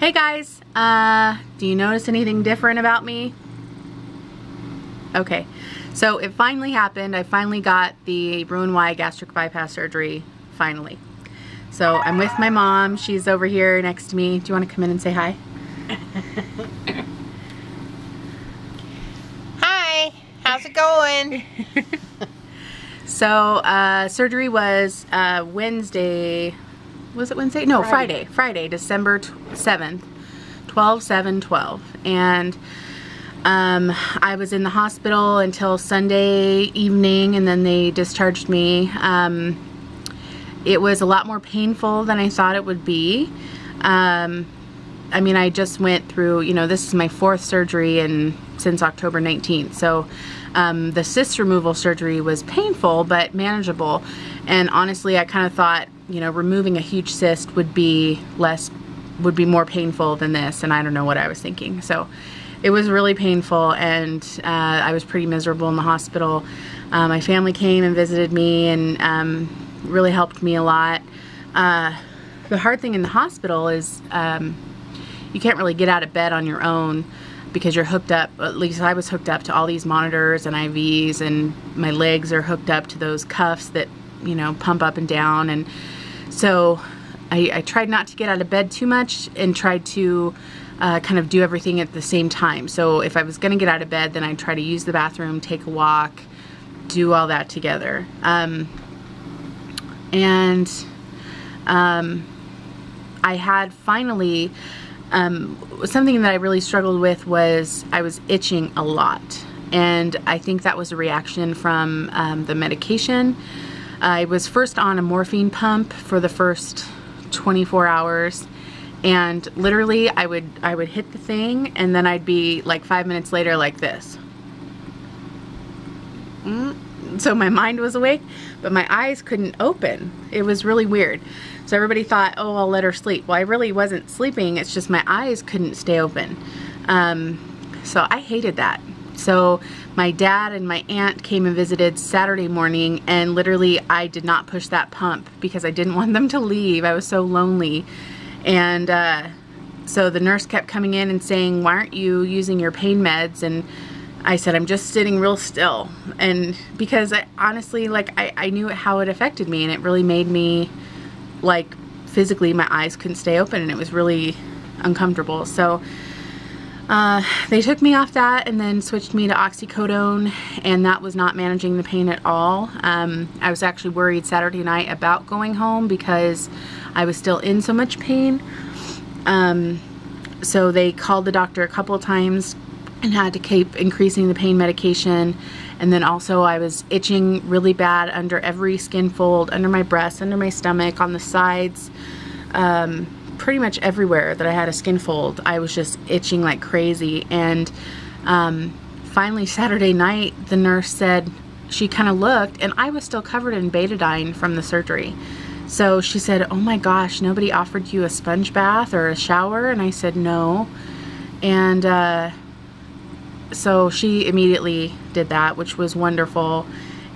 Hey guys, do you notice anything different about me? Okay, so it finally happened. I finally got the Roux-en-Y gastric bypass surgery, finally. So I'm with my mom. She's over here next to me. Do you want to come in and say hi? Hi, how's it going? So surgery was Wednesday. Was it Wednesday? No, Friday, December 7th, 12/7/12. And I was in the hospital until Sunday evening, and then they discharged me. It was a lot more painful than I thought it would be. I mean, I just went through, you know, this is my 4th surgery since October 19th. So the cyst removal surgery was painful but manageable. And honestly, I kind of thought, you know, removing a huge cyst would be more painful than this, and I don't know what I was thinking. So it was really painful, and I was pretty miserable in the hospital. My family came and visited me and really helped me a lot. The hard thing in the hospital is you can't really get out of bed on your own because you're hooked up, at least I was hooked up to all these monitors and IVs, and my legs are hooked up to those cuffs that, you know, pump up and down. And so I tried not to get out of bed too much and tried to kind of do everything at the same time. So if I was going to get out of bed, then I'd try to use the bathroom, take a walk, do all that together. I had finally, something that I really struggled with was I was itching a lot. And I think that was a reaction from the medication. I was first on a morphine pump for the first 24 hours. And literally I would hit the thing, and then I'd be like 5 minutes later like this. So my mind was awake, but my eyes couldn't open. It was really weird. So everybody thought, oh, I'll let her sleep. Well, I really wasn't sleeping. It's just my eyes couldn't stay open. So I hated that. So my dad and my aunt came and visited Saturday morning, and literally I did not push that pump because I didn't want them to leave. I was so lonely. And so the nurse kept coming in and saying, why aren't you using your pain meds? And I said, I'm just sitting real still. And because I honestly, like, I knew how it affected me, and it really made me, like, physically my eyes couldn't stay open, and it was really uncomfortable. So they took me off that and then switched me to oxycodone, and that was not managing the pain at all. I was actually worried Saturday night about going home because I was still in so much pain. So they called the doctor a couple of times and had to keep increasing the pain medication. And then also I was itching really bad under every skin fold, under my breasts, under my stomach, on the sides, pretty much everywhere that I had a skin fold. I was just itching like crazy. And finally Saturday night, the nurse said, she kind of looked, and I was still covered in betadine from the surgery. So she said, oh my gosh, nobody offered you a sponge bath or a shower? And I said, no. And so she immediately did that, which was wonderful.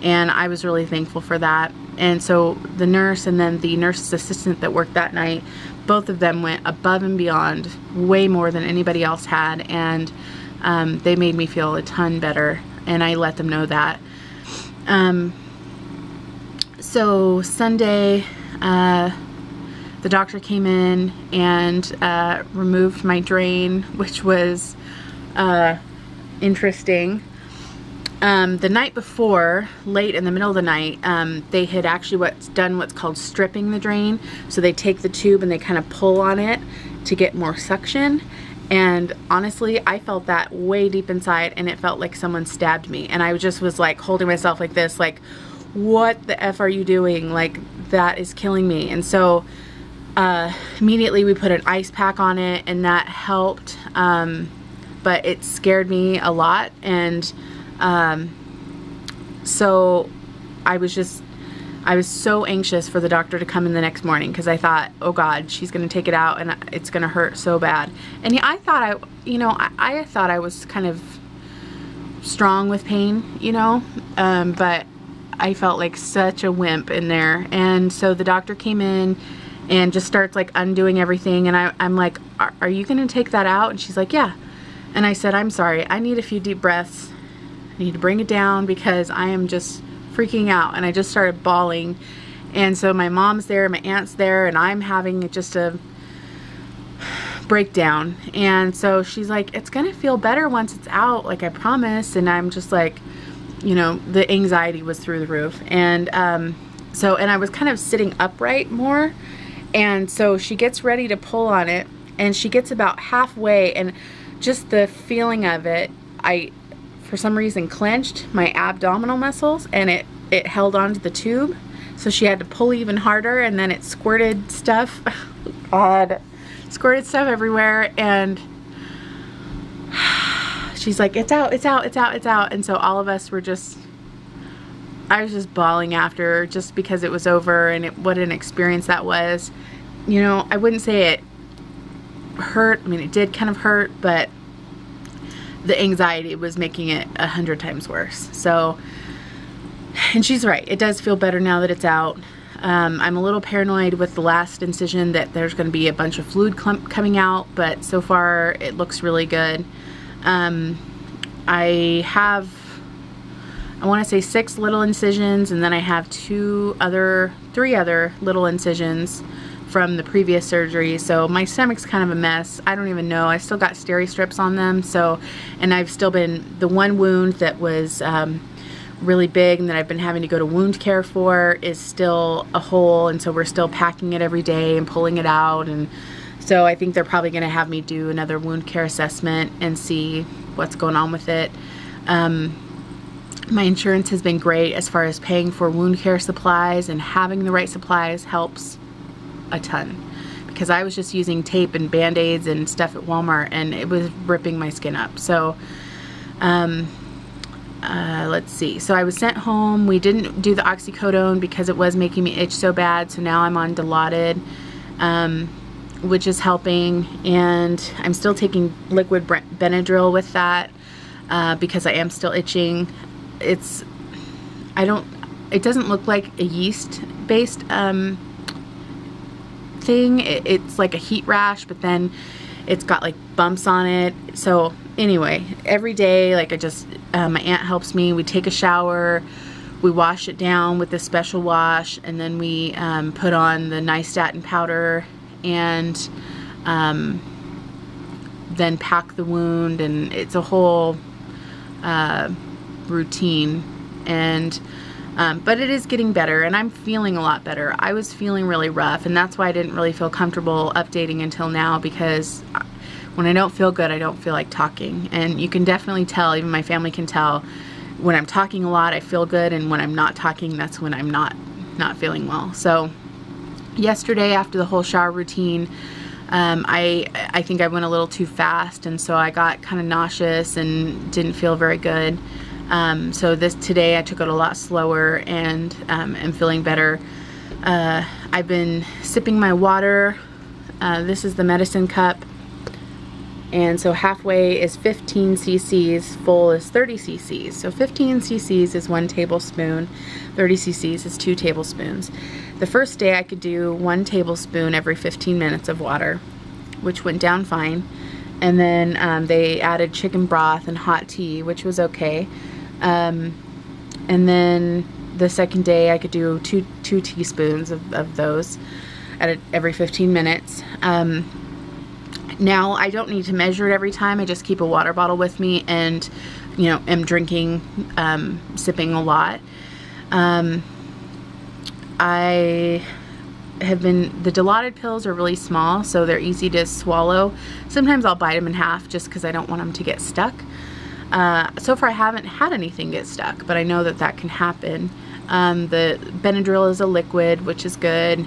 And I was really thankful for that. And so the nurse and then the nurse's assistant that worked that night, both of them went above and beyond, way more than anybody else had. And they made me feel a ton better. And I let them know that. So Sunday, the doctor came in and removed my drain, which was interesting. The night before, late in the middle of the night, they had actually what's called stripping the drain. So they take the tube and they kind of pull on it to get more suction. And honestly, I felt that way deep inside, and it felt like someone stabbed me. And I just was like holding myself like this, like, what the F are you doing? Like, that is killing me. And so immediately we put an ice pack on it, and that helped. But it scared me a lot. And so I was so anxious for the doctor to come in the next morning, because I thought, oh God, she's gonna take it out and it's gonna hurt so bad. And yeah, I thought I thought I was kind of strong with pain, you know, but I felt like such a wimp in there. And so the doctor came in and just starts like undoing everything. And I'm like, are you gonna take that out? And she's like, yeah. And I said, I'm sorry, I need a few deep breaths. I need to bring it down because I am just freaking out. And I just started bawling. And so my mom's there, my aunt's there, and I'm having just a breakdown. And so she's like, it's gonna feel better once it's out, like I promise. And I'm just like, you know, the anxiety was through the roof. And and I was kind of sitting upright more. And so she gets ready to pull on it, and she gets about halfway, and just the feeling of it, I for some reason clenched my abdominal muscles, and it held onto the tube. So she had to pull even harder, and then it squirted stuff. God, squirted stuff everywhere. And she's like, it's out, it's out, it's out, it's out. And so all of us were just, I was just bawling after, just because it was over, and what an experience that was. You know, I wouldn't say it hurt. I mean, it did kind of hurt, but the anxiety was making it 100 times worse. So, and she's right, it does feel better now that it's out. I'm a little paranoid with the last incision that there's going to be a bunch of fluid clump coming out, but so far it looks really good. I have, I want to say 6 little incisions, and then I have 3 other little incisions from the previous surgery. So my stomach's kind of a mess. I don't even know. I still got steri strips on them. So, and I've still been, the one wound that was really big and that I've been having to go to wound care for is still a hole, and so we're still packing it every day and pulling it out. And so I think they're probably going to have me do another wound care assessment and see what's going on with it. My insurance has been great as far as paying for wound care supplies, and having the right supplies helps a ton, because I was just using tape and band-aids and stuff at Walmart, and it was ripping my skin up. So let's see, so I was sent home. We didn't do the oxycodone because it was making me itch so bad, so now I'm on Dilaudid, which is helping, and I'm still taking liquid Benadryl with that because I am still itching. It doesn't look like a yeast based thing. It's like a heat rash, but then it's got like bumps on it. So anyway, every day, like my aunt helps me. We take a shower, we wash it down with this special wash, and then we put on the nystatin powder, and then pack the wound, and it's a whole routine. And but it is getting better, and I'm feeling a lot better. I was feeling really rough, and that's why I didn't really feel comfortable updating until now, because when I don't feel good, I don't feel like talking. And you can definitely tell, even my family can tell, when I'm talking a lot, I feel good, and when I'm not talking, that's when I'm not feeling well. So yesterday, after the whole shower routine, I think I went a little too fast, and so I got kind of nauseous and didn't feel very good. So today I took it a lot slower, and am feeling better. I've been sipping my water. This is the medicine cup, and so halfway is 15 cc's, full is 30 cc's. So 15 cc's is 1 tablespoon, 30 cc's is 2 tablespoons. The first day I could do 1 tablespoon every 15 minutes of water, which went down fine. And then they added chicken broth and hot tea, which was okay. And then the second day I could do two teaspoons of those at every 15 minutes. Now I don't need to measure it every time. I just keep a water bottle with me, and you know, am drinking, sipping a lot. The Dilaudid pills are really small, so they're easy to swallow. Sometimes I'll bite them in half just because I don't want them to get stuck. So far I haven't had anything get stuck, but I know that can happen. The Benadryl is a liquid, which is good.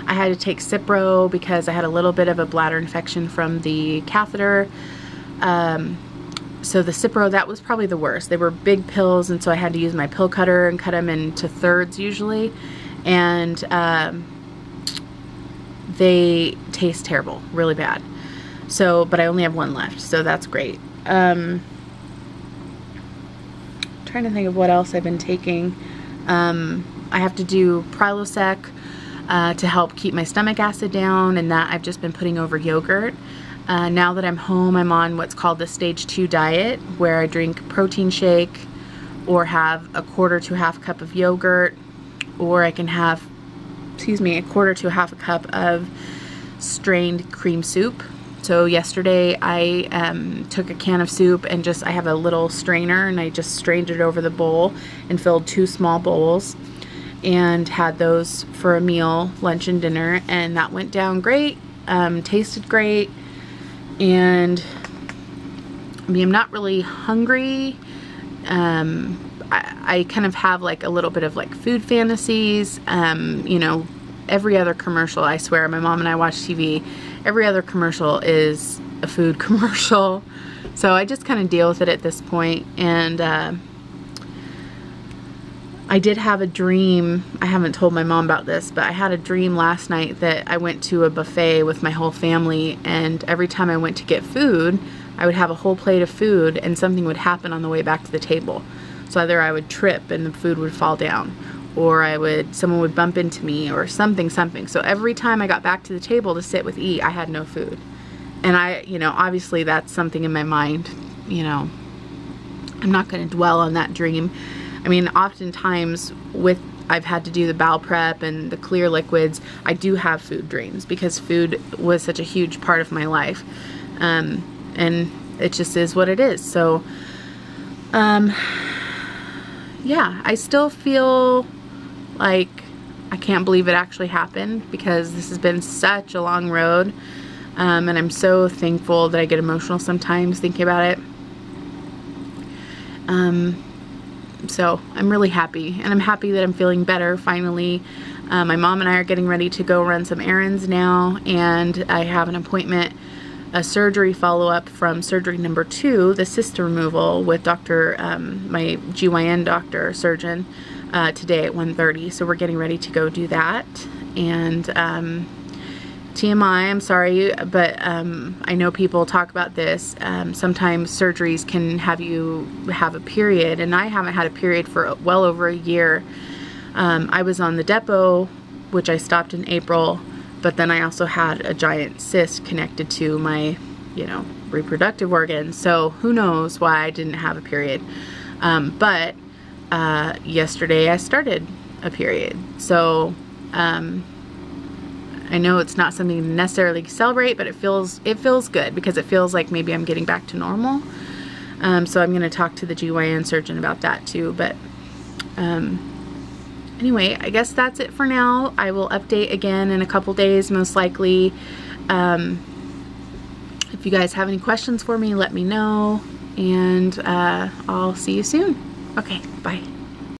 I had to take Cipro because I had a little bit of a bladder infection from the catheter. So the Cipro, that was probably the worst. They were big pills, and so I had to use my pill cutter and cut them into thirds usually. And they taste terrible, really bad. So, but I only have 1 left, so that's great. Trying to think of what else I've been taking. I have to do Prilosec to help keep my stomach acid down, and that I've just been putting over yogurt. Now that I'm home, I'm on what's called the stage 2 diet, where I drink protein shake or have a quarter to half cup of yogurt, or I can have, a quarter to half a cup of strained cream soup. So yesterday I took a can of soup and I have a little strainer, and I just strained it over the bowl and filled 2 small bowls and had those for a meal, lunch and dinner, and that went down great, tasted great. And I mean, I'm not really hungry. I kind of have like a little bit of like food fantasies. You know, every other commercial, I swear, my mom and I watch TV, every other commercial is a food commercial. So I just kind of deal with it at this point. And I did have a dream. I haven't told my mom about this, but I had a dream last night that I went to a buffet with my whole family, and every time I went to get food, I would have a whole plate of food and something would happen on the way back to the table. So either I would trip and the food would fall down, or someone would bump into me, or something. So every time I got back to the table to sit with E, I had no food. And you know, obviously that's something in my mind, you know, I'm not going to dwell on that dream. I mean, oftentimes I've had to do the bowel prep and the clear liquids, I do have food dreams because food was such a huge part of my life. And it just is what it is. So, yeah, I still feel like I can't believe it actually happened, because this has been such a long road. And I'm so thankful that I get emotional sometimes thinking about it. So I'm really happy, and I'm happy that I'm feeling better finally. My mom and I are getting ready to go run some errands now, and I have an appointment, a surgery follow-up from surgery number 2, the cyst removal, with my GYN doctor, surgeon, today at 1:30. So we're getting ready to go do that. And TMI, I'm sorry, but I know people talk about this. Sometimes surgeries can have you have a period, and I haven't had a period for well over a year. I was on the depot, which I stopped in April, but then I also had a giant cyst connected to my, you know, reproductive organs. So who knows why I didn't have a period. But yesterday I started a period. So I know it's not something to necessarily celebrate, but it feels good, because it feels like maybe I'm getting back to normal. So I'm going to talk to the GYN surgeon about that too. But anyway, I guess that's it for now. I will update again in a couple days, most likely. If you guys have any questions for me, let me know, and I'll see you soon. Okay, bye.